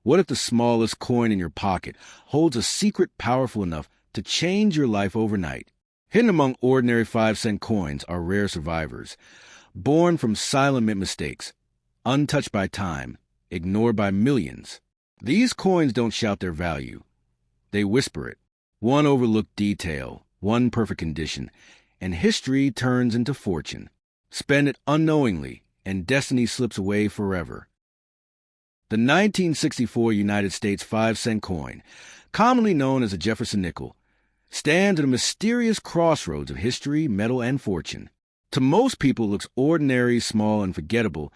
What if the smallest coin in your pocket holds a secret powerful enough to change your life overnight? Hidden among ordinary 5-cent coins are rare survivors, born from silent mistakes, untouched by time, ignored by millions. These coins don't shout their value. They whisper it. One overlooked detail, one perfect condition, and history turns into fortune. Spend it unknowingly, and destiny slips away forever. The 1964 United States 5-cent coin, commonly known as a Jefferson nickel, stands at a mysterious crossroads of history, metal, and fortune. To most people, it looks ordinary, small, and forgettable,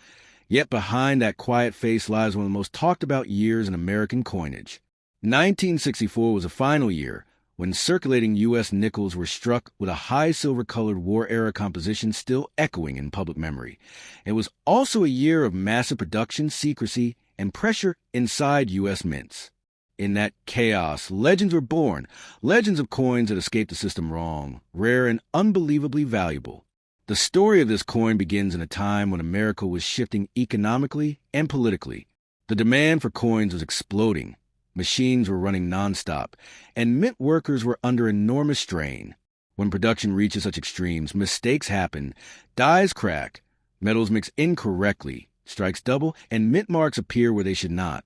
yet behind that quiet face lies one of the most talked about years in American coinage. 1964 was a final year when circulating U.S. nickels were struck with a high silver-colored war-era composition still echoing in public memory. It was also a year of massive production, secrecy, and pressure inside U.S. mints. In that chaos, legends were born, legends of coins that escaped the system wrong, rare and unbelievably valuable. The story of this coin begins in a time when America was shifting economically and politically. The demand for coins was exploding. Machines were running nonstop, and mint workers were under enormous strain. When production reaches such extremes, mistakes happen, dies crack, metals mix incorrectly, strikes double, and mint marks appear where they should not.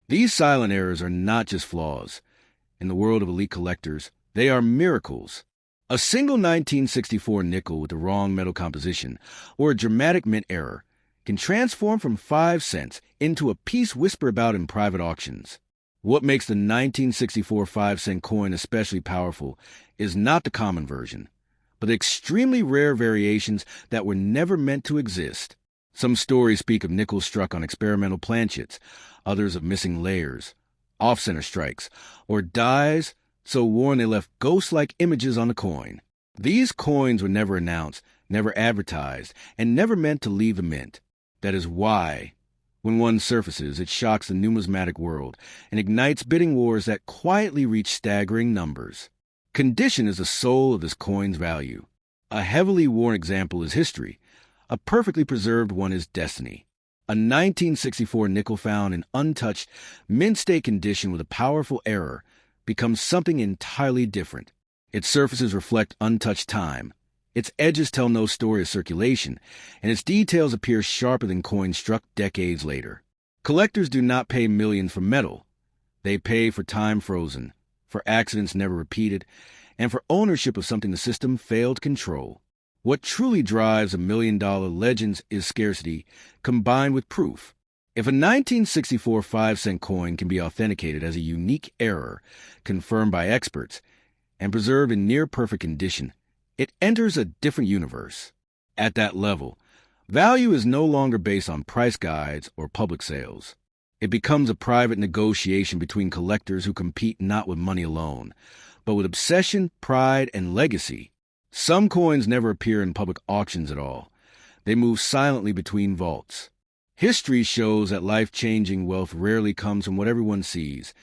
These silent errors are not just flaws. In the world of elite collectors, they are miracles. A single 1964 nickel with the wrong metal composition, or a dramatic mint error, can transform from 5 cents into a piece whispered about in private auctions. What makes the 1964 5-cent coin especially powerful is not the common version, but the extremely rare variations that were never meant to exist. Some stories speak of nickels struck on experimental planchets, others of missing layers, off-center strikes, or dies so worn they left ghost-like images on the coin. These coins were never announced, never advertised, and never meant to leave the mint. That is why, when one surfaces, it shocks the numismatic world and ignites bidding wars that quietly reach staggering numbers. Condition is the soul of this coin's value. A heavily worn example is history. A perfectly preserved one is destiny. A 1964 nickel found in untouched, mint-state condition with a powerful error becomes something entirely different. Its surfaces reflect untouched time. Its edges tell no story of circulation, and its details appear sharper than coins struck decades later. Collectors do not pay millions for metal. They pay for time frozen, for accidents never repeated, and for ownership of something the system failed to control. What truly drives $1 million legends is scarcity combined with proof. If a 1964 5-cent coin can be authenticated as a unique error, confirmed by experts, and preserved in near-perfect condition, it enters a different universe. At that level, value is no longer based on price guides or public sales. It becomes a private negotiation between collectors who compete not with money alone, but with obsession, pride, and legacy. Some coins never appear in public auctions at all. They move silently between vaults. History shows that life-changing wealth rarely comes from what everyone sees,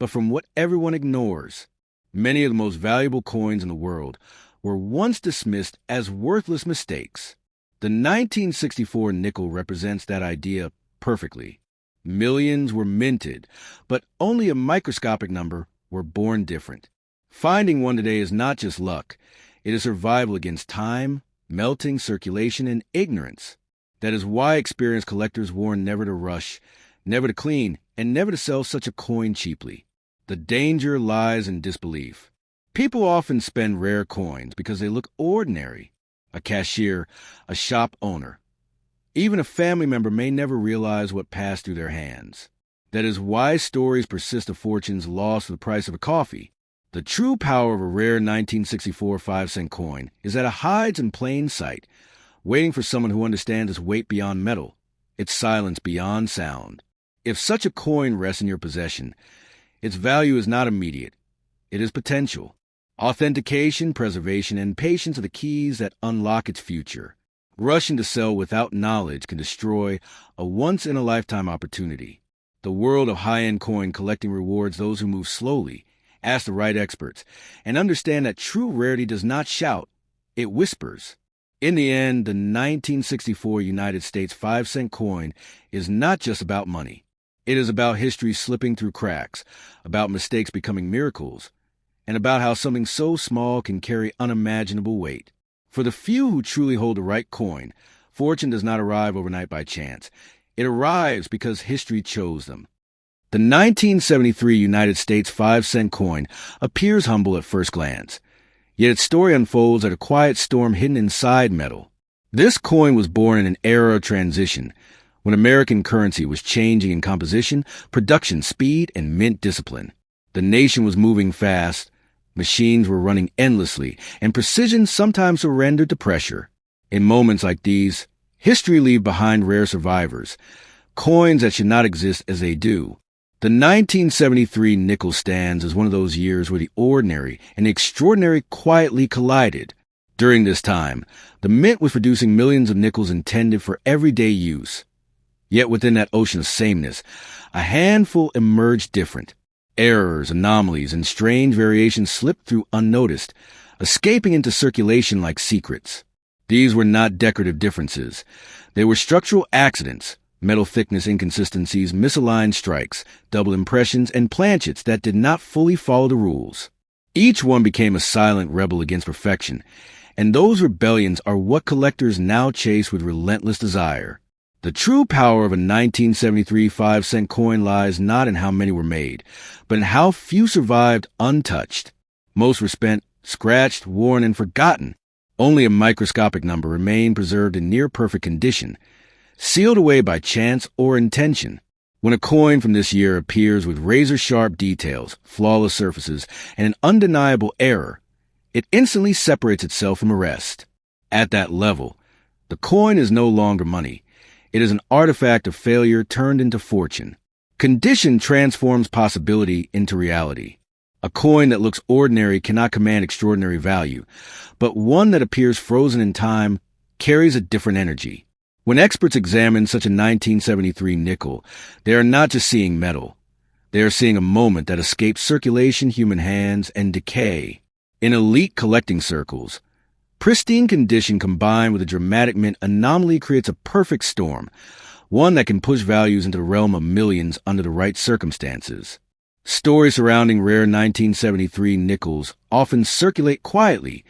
but from what everyone ignores. Many of the most valuable coins in the world were once dismissed as worthless mistakes. The 1964 nickel represents that idea perfectly. Millions were minted, but only a microscopic number were born different. Finding one today is not just luck. It is survival against time, melting, circulation, and ignorance. That is why experienced collectors warn never to rush, never to clean, and never to sell such a coin cheaply. The danger lies in disbelief. People often spend rare coins because they look ordinary. A cashier, a shop owner, even a family member may never realize what passed through their hands. That is why stories persist of fortunes lost for the price of a coffee. The true power of a rare 1964 5-cent coin is that it hides in plain sight, waiting for someone who understands its weight beyond metal, its silence beyond sound. If such a coin rests in your possession, its value is not immediate. It is potential. Authentication, preservation, and patience are the keys that unlock its future. Rushing to sell without knowledge can destroy a once-in-a-lifetime opportunity. The world of high-end coin collecting rewards those who move slowly, ask the right experts, and understand that true rarity does not shout, it whispers. In the end, the 1964 United States 5-cent coin is not just about money. It is about history slipping through cracks, about mistakes becoming miracles, and about how something so small can carry unimaginable weight. For the few who truly hold the right coin, fortune does not arrive overnight by chance. It arrives because history chose them. The 1973 United States 5-cent coin appears humble at first glance, yet its story unfolds like a quiet storm hidden inside metal. This coin was born in an era of transition, when American currency was changing in composition, production speed, and mint discipline. The nation was moving fast, machines were running endlessly, and precision sometimes surrendered to pressure. In moments like these, history leaves behind rare survivors, coins that should not exist as they do. The 1973 nickel stands as one of those years where the ordinary and the extraordinary quietly collided. During this time, the mint was producing millions of nickels intended for everyday use. Yet within that ocean of sameness, a handful emerged different. Errors, anomalies, and strange variations slipped through unnoticed, escaping into circulation like secrets. These were not decorative differences. They were structural accidents, metal thickness inconsistencies, misaligned strikes, double impressions, and planchets that did not fully follow the rules. Each one became a silent rebel against perfection, and those rebellions are what collectors now chase with relentless desire. The true power of a 1973 5-cent coin lies not in how many were made, but in how few survived untouched. Most were spent, scratched, worn, and forgotten. Only a microscopic number remained preserved in near-perfect condition, sealed away by chance or intention. When a coin from this year appears with razor-sharp details, flawless surfaces, and an undeniable error, it instantly separates itself from the rest. At that level, the coin is no longer money. It is an artifact of failure turned into fortune. Condition transforms possibility into reality. A coin that looks ordinary cannot command extraordinary value, but one that appears frozen in time carries a different energy. When experts examine such a 1973 nickel, they are not just seeing metal. They are seeing a moment that escapes circulation, human hands, and decay. In elite collecting circles, pristine condition combined with a dramatic mint anomaly creates a perfect storm, one that can push values into the realm of millions under the right circumstances. Stories surrounding rare 1973 nickels often circulate quietly,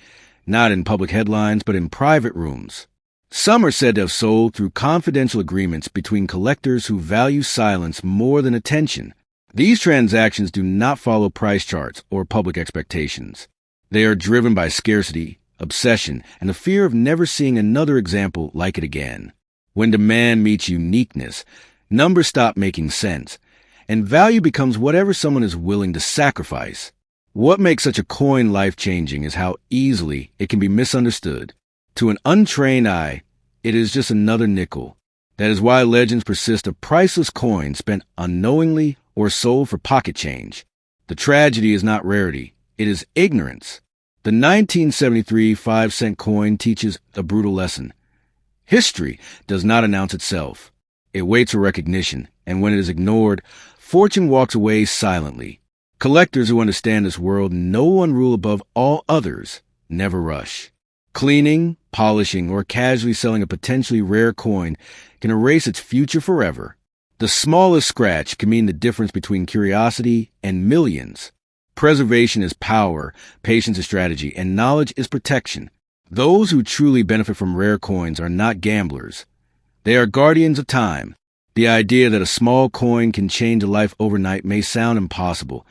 not in public headlines but in private rooms. Some are said to have sold through confidential agreements between collectors who value silence more than attention. These transactions do not follow price charts or public expectations. They are driven by scarcity, obsession, and the fear of never seeing another example like it again. When demand meets uniqueness, numbers stop making sense, and value becomes whatever someone is willing to sacrifice. What makes such a coin life-changing is how easily it can be misunderstood. To an untrained eye, it is just another nickel. That is why legends persist of priceless coins spent unknowingly or sold for pocket change. The tragedy is not rarity, it is ignorance. The 1973 5-cent coin teaches a brutal lesson. History does not announce itself. It waits for recognition, and when it is ignored, fortune walks away silently. Collectors who understand this world know one rule above all others: never rush. Cleaning, polishing, or casually selling a potentially rare coin can erase its future forever. The smallest scratch can mean the difference between curiosity and millions. Preservation is power, patience is strategy, and knowledge is protection. Those who truly benefit from rare coins are not gamblers. They are guardians of time. The idea that a small coin can change a life overnight may sound impossible,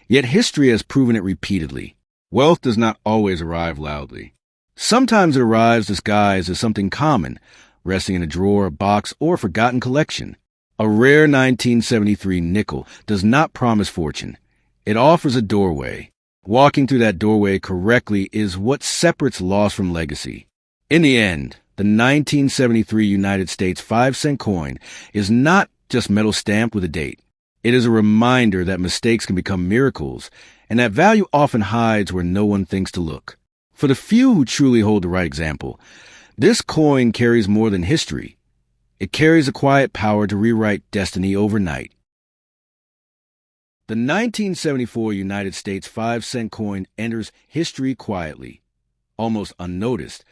yet history has proven it repeatedly. Wealth does not always arrive loudly. Sometimes it arrives disguised as something common, resting in a drawer, a box, or a forgotten collection. A rare 1973 nickel does not promise fortune. It offers a doorway. Walking through that doorway correctly is what separates loss from legacy. In the end, the 1973 United States 5-cent coin is not just metal stamped with a date. It is a reminder that mistakes can become miracles, and that value often hides where no one thinks to look. For the few who truly hold the right example, this coin carries more than history. It carries a quiet power to rewrite destiny overnight. The 1974 United States 5-cent coin enters history quietly, almost unnoticed,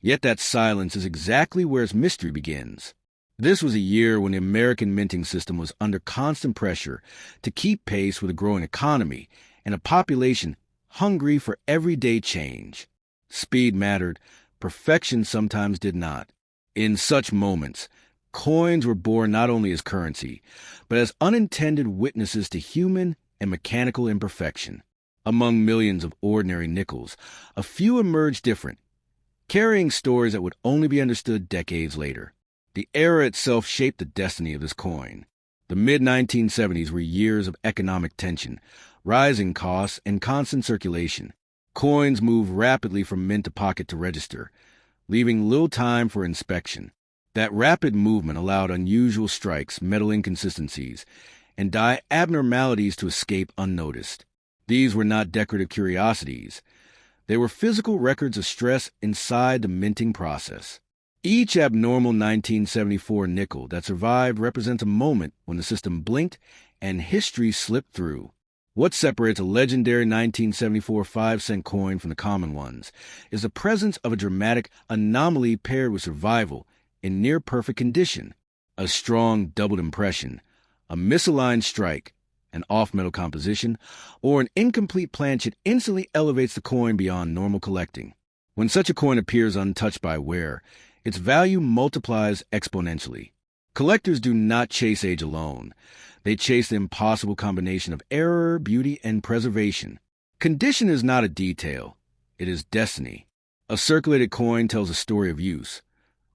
yet that silence is exactly where its mystery begins. This was a year when the American minting system was under constant pressure to keep pace with a growing economy and a population hungry for everyday change. Speed mattered, perfection sometimes did not. In such moments, coins were born not only as currency, but as unintended witnesses to human and mechanical imperfection. Among millions of ordinary nickels, a few emerged different, carrying stories that would only be understood decades later. The era itself shaped the destiny of this coin. The mid-1970s were years of economic tension, rising costs, and constant circulation. Coins moved rapidly from mint to pocket to register, leaving little time for inspection. That rapid movement allowed unusual strikes, metal inconsistencies, and die abnormalities to escape unnoticed. These were not decorative curiosities. They were physical records of stress inside the minting process. Each abnormal 1974 nickel that survived represents a moment when the system blinked and history slipped through. What separates a legendary 1974 5-cent coin from the common ones is the presence of a dramatic anomaly paired with survival in near-perfect condition. A strong doubled impression, a misaligned strike, an off-metal composition, or an incomplete planchet instantly elevates the coin beyond normal collecting. When such a coin appears untouched by wear, its value multiplies exponentially. Collectors do not chase age alone. They chase the impossible combination of error, beauty, and preservation. Condition is not a detail. It is destiny. A circulated coin tells a story of use,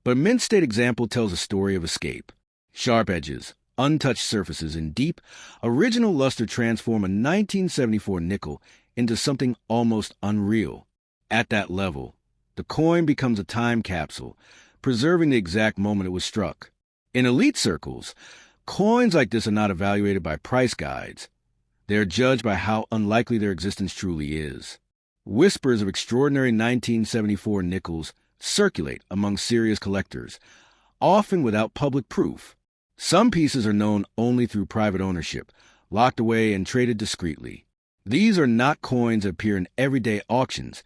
but a mint state example tells a story of escape. Sharp edges, untouched surfaces, and deep, original luster transform a 1974 nickel into something almost unreal. At that level, the coin becomes a time capsule, preserving the exact moment it was struck. In elite circles, coins like this are not evaluated by price guides. They are judged by how unlikely their existence truly is. Whispers of extraordinary 1974 nickels circulate among serious collectors, often without public proof. Some pieces are known only through private ownership, locked away and traded discreetly. These are not coins that appear in everyday auctions.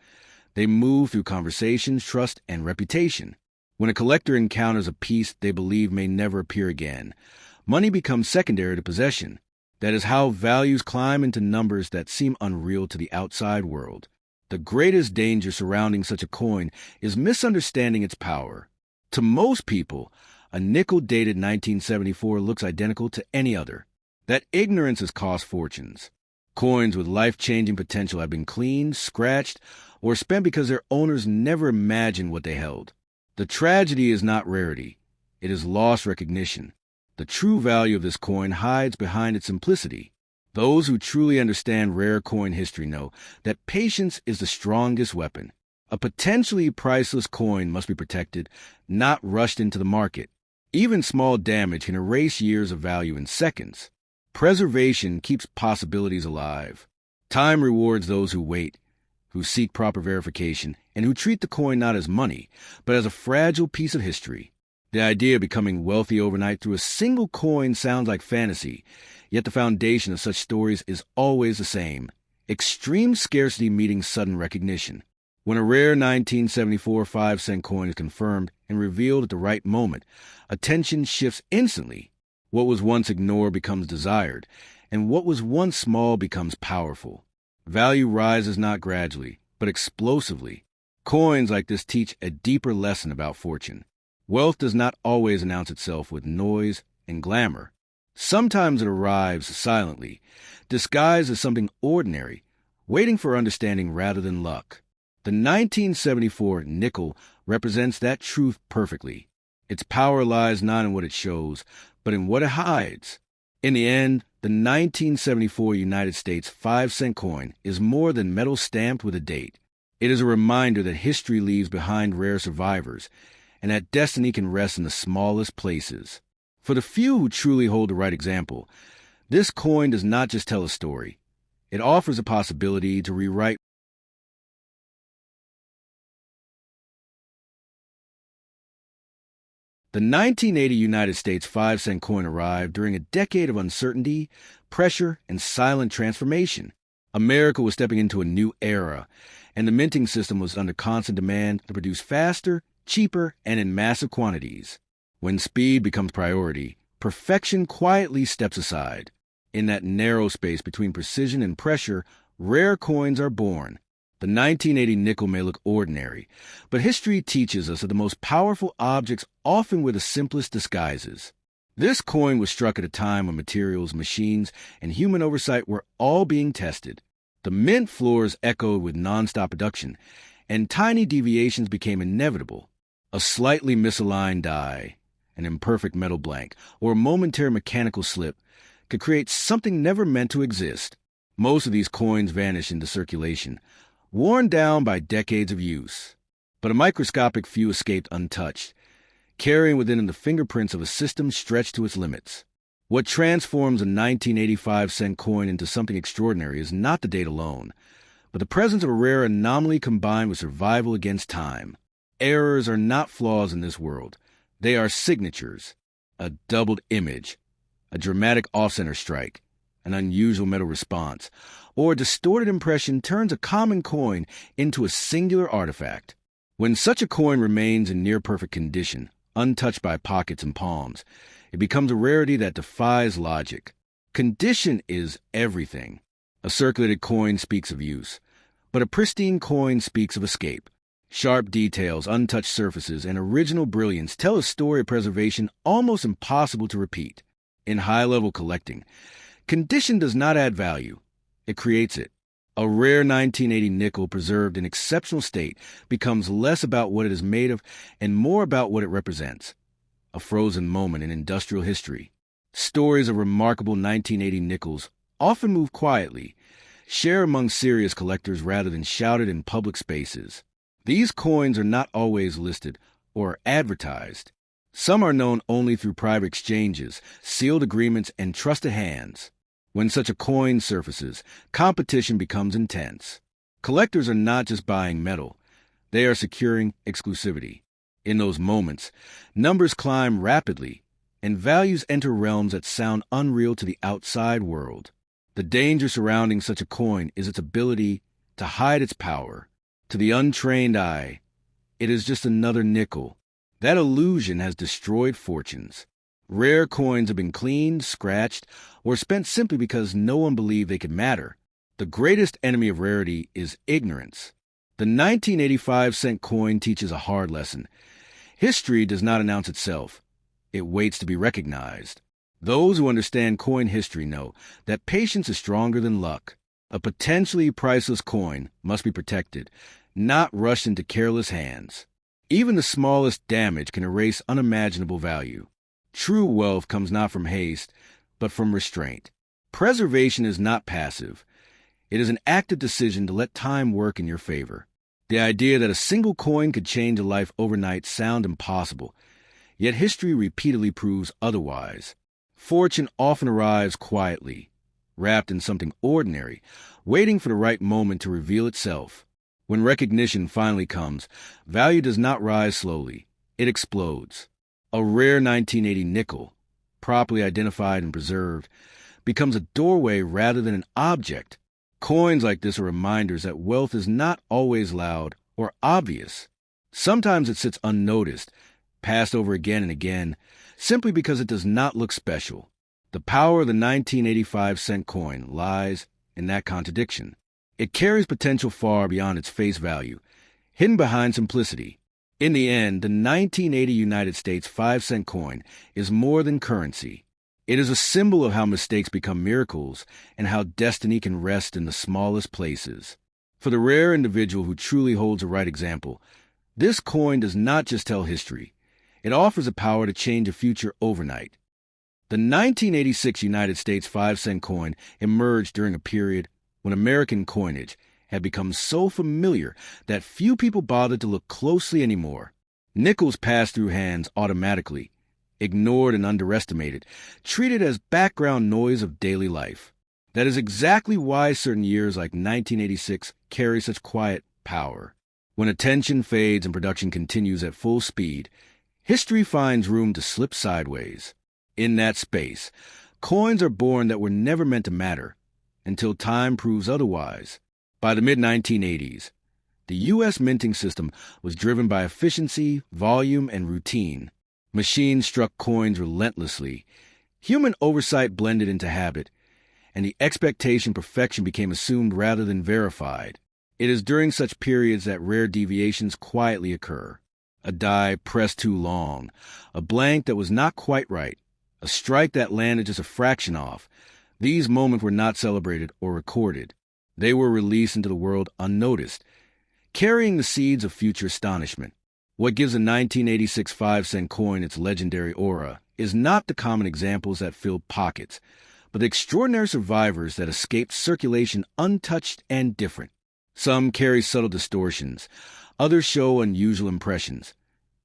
They move through conversations, trust, and reputation. When a collector encounters a piece they believe may never appear again, money becomes secondary to possession. That is how values climb into numbers that seem unreal to the outside world. The greatest danger surrounding such a coin is misunderstanding its power. To most people, a nickel dated 1974 looks identical to any other. That ignorance has cost fortunes. Coins with life-changing potential have been cleaned, scratched, or spent because their owners never imagined what they held. The tragedy is not rarity. It is lost recognition. The true value of this coin hides behind its simplicity. Those who truly understand rare coin history know that patience is the strongest weapon. A potentially priceless coin must be protected, not rushed into the market. Even small damage can erase years of value in seconds. Preservation keeps possibilities alive. Time rewards those who wait, who seek proper verification, and who treat the coin not as money, but as a fragile piece of history. The idea of becoming wealthy overnight through a single coin sounds like fantasy, yet the foundation of such stories is always the same: extreme scarcity meeting sudden recognition. When a rare 1974 5-cent coin is confirmed and revealed at the right moment, attention shifts instantly. What was once ignored becomes desired, and what was once small becomes powerful. Value rises not gradually, but explosively. Coins like this teach a deeper lesson about fortune. Wealth does not always announce itself with noise and glamour. Sometimes it arrives silently, disguised as something ordinary, waiting for understanding rather than luck. The 1974 nickel represents that truth perfectly. Its power lies not in what it shows, but in what it hides. In the end, the 1974 United States 5-cent coin is more than metal stamped with a date. It is a reminder that history leaves behind rare survivors, and that destiny can rest in the smallest places. For the few who truly hold the right example, this coin does not just tell a story. It offers a possibility to rewrite. The 1980 United States 5-cent coin arrived during a decade of uncertainty, pressure, and silent transformation. America was stepping into a new era, and the minting system was under constant demand to produce faster, cheaper, and in massive quantities. When speed becomes priority, perfection quietly steps aside. In that narrow space between precision and pressure, rare coins are born. The 1980 nickel may look ordinary, but history teaches us that the most powerful objects often were the simplest disguises. This coin was struck at a time when materials, machines, and human oversight were all being tested. The mint floors echoed with nonstop production, and tiny deviations became inevitable. A slightly misaligned die, an imperfect metal blank, or a momentary mechanical slip could create something never meant to exist. Most of these coins vanished into circulation, worn down by decades of use. But a microscopic few escaped untouched, carrying within them the fingerprints of a system stretched to its limits. What transforms a 1985-cent coin into something extraordinary is not the date alone, but the presence of a rare anomaly combined with survival against time. Errors are not flaws in this world. They are signatures. A doubled image, a dramatic off-center strike, an unusual metal response, or a distorted impression turns a common coin into a singular artifact. When such a coin remains in near-perfect condition, untouched by pockets and palms, it becomes a rarity that defies logic. Condition is everything. A circulated coin speaks of use, but a pristine coin speaks of escape. Sharp details, untouched surfaces, and original brilliance tell a story of preservation almost impossible to repeat. In high-level collecting, condition does not add value. It creates it. A rare 1980 nickel preserved in exceptional state becomes less about what it is made of and more about what it represents. A frozen moment in industrial history. Stories of remarkable 1980 nickels often move quietly, shared among serious collectors rather than shouted in public spaces. These coins are not always listed or advertised. Some are known only through private exchanges, sealed agreements, and trusted hands. When such a coin surfaces, competition becomes intense. Collectors are not just buying metal, they are securing exclusivity. In those moments, numbers climb rapidly, and values enter realms that sound unreal to the outside world. The danger surrounding such a coin is its ability to hide its power. To the untrained eye, it is just another nickel. That illusion has destroyed fortunes. Rare coins have been cleaned, scratched, or spent simply because no one believed they could matter. The greatest enemy of rarity is ignorance. The 1985-cent coin teaches a hard lesson. History does not announce itself. It waits to be recognized. Those who understand coin history know that patience is stronger than luck. A potentially priceless coin must be protected, not rushed into careless hands. Even the smallest damage can erase unimaginable value. True wealth comes not from haste, but from restraint. Preservation is not passive. It is an active decision to let time work in your favor. The idea that a single coin could change a life overnight sounds impossible, yet history repeatedly proves otherwise. Fortune often arrives quietly, wrapped in something ordinary, waiting for the right moment to reveal itself. When recognition finally comes, value does not rise slowly. It explodes. A rare 1980 nickel, properly identified and preserved, becomes a doorway rather than an object. Coins like this are reminders that wealth is not always loud or obvious. Sometimes it sits unnoticed, passed over again and again, simply because it does not look special. The power of the 1985-cent coin lies in that contradiction. It carries potential far beyond its face value, hidden behind simplicity. In the end, the 1980 United States 5-cent coin is more than currency. It is a symbol of how mistakes become miracles and how destiny can rest in the smallest places. For the rare individual who truly holds a right example, this coin does not just tell history. It offers a power to change a future overnight. The 1986 United States 5-cent coin emerged during a period when American coinage had become so familiar that few people bothered to look closely anymore. Nickels passed through hands automatically, ignored and underestimated, treated as background noise of daily life. That is exactly why certain years like 1986 carry such quiet power. When attention fades and production continues at full speed, history finds room to slip sideways. In that space, coins are born that were never meant to matter, until time proves otherwise. By the mid-1980s, the U.S. minting system was driven by efficiency, volume, and routine. Machines struck coins relentlessly. Human oversight blended into habit, and the expectation perfection became assumed rather than verified. It is during such periods that rare deviations quietly occur. A die pressed too long, a blank that was not quite right, a strike that landed just a fraction off. These moments were not celebrated or recorded. They were released into the world unnoticed, carrying the seeds of future astonishment. What gives a 1986 5-cent coin its legendary aura is not the common examples that filled pockets, but the extraordinary survivors that escaped circulation untouched and different. Some carry subtle distortions, others show unusual impressions,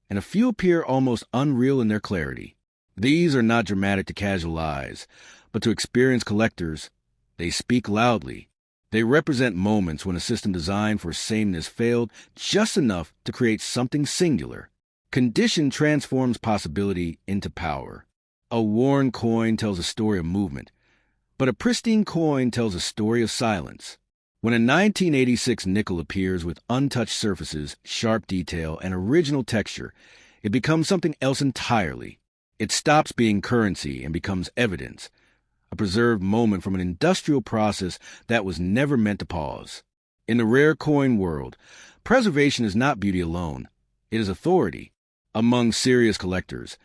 and a few appear almost unreal in their clarity. These are not dramatic to casual eyes, but to experienced collectors, they speak loudly. They represent moments when a system designed for sameness failed just enough to create something singular. Condition transforms possibility into power. A worn coin tells a story of movement, but a pristine coin tells a story of silence. When a 1986 nickel appears with untouched surfaces, sharp detail, and original texture, it becomes something else entirely. It stops being currency and becomes evidence, a preserved moment from an industrial process that was never meant to pause. In the rare coin world, preservation is not beauty alone. It is authority. Among serious collectors,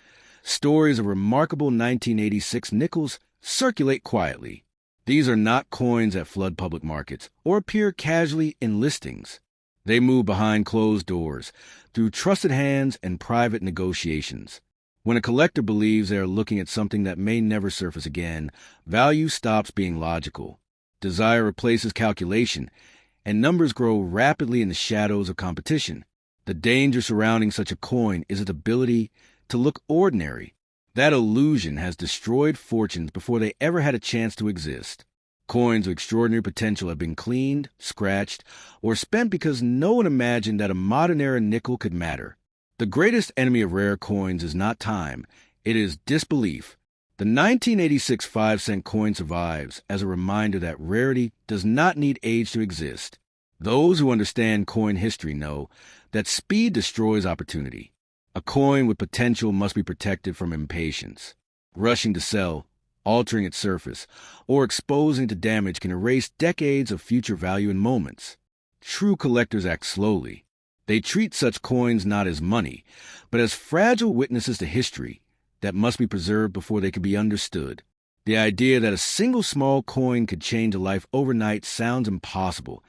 stories of remarkable 1986 nickels circulate quietly. These are not coins that flood public markets or appear casually in listings. They move behind closed doors, through trusted hands and private negotiations. When a collector believes they are looking at something that may never surface again, value stops being logical. Desire replaces calculation, and numbers grow rapidly in the shadows of competition. The danger surrounding such a coin is its ability to look ordinary. That illusion has destroyed fortunes before they ever had a chance to exist. Coins of extraordinary potential have been cleaned, scratched, or spent because no one imagined that a modern-era nickel could matter. The greatest enemy of rare coins is not time, it is disbelief. The 1986 5-cent coin survives as a reminder that rarity does not need age to exist. Those who understand coin history know that speed destroys opportunity. A coin with potential must be protected from impatience. Rushing to sell, altering its surface, or exposing to damage can erase decades of future value in moments. True collectors act slowly. They treat such coins not as money, but as fragile witnesses to history that must be preserved before they can be understood. The idea that a single small coin could change a life overnight sounds impossible,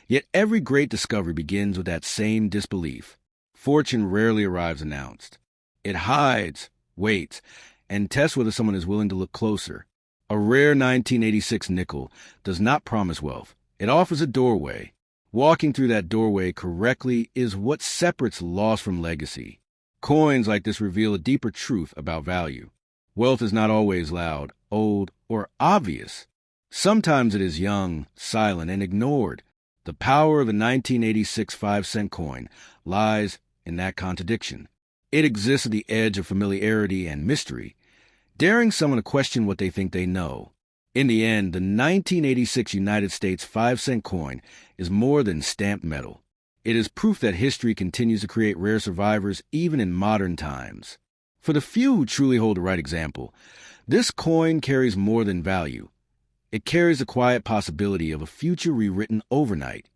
yet every great discovery begins with that same disbelief. Fortune rarely arrives announced. It hides, waits, and tests whether someone is willing to look closer. A rare 1986 nickel does not promise wealth. It offers a doorway. Walking through that doorway correctly is what separates loss from legacy. Coins like this reveal a deeper truth about value. Wealth is not always loud, old, or obvious. Sometimes it is young, silent, and ignored. The power of the 1986 5-cent coin lies in that contradiction. It exists at the edge of familiarity and mystery, daring someone to question what they think they know. In the end, the 1986 United States 5-cent coin is more than stamped metal. It is proof that history continues to create rare survivors even in modern times. For the few who truly hold the right example, this coin carries more than value. It carries the quiet possibility of a future rewritten overnight.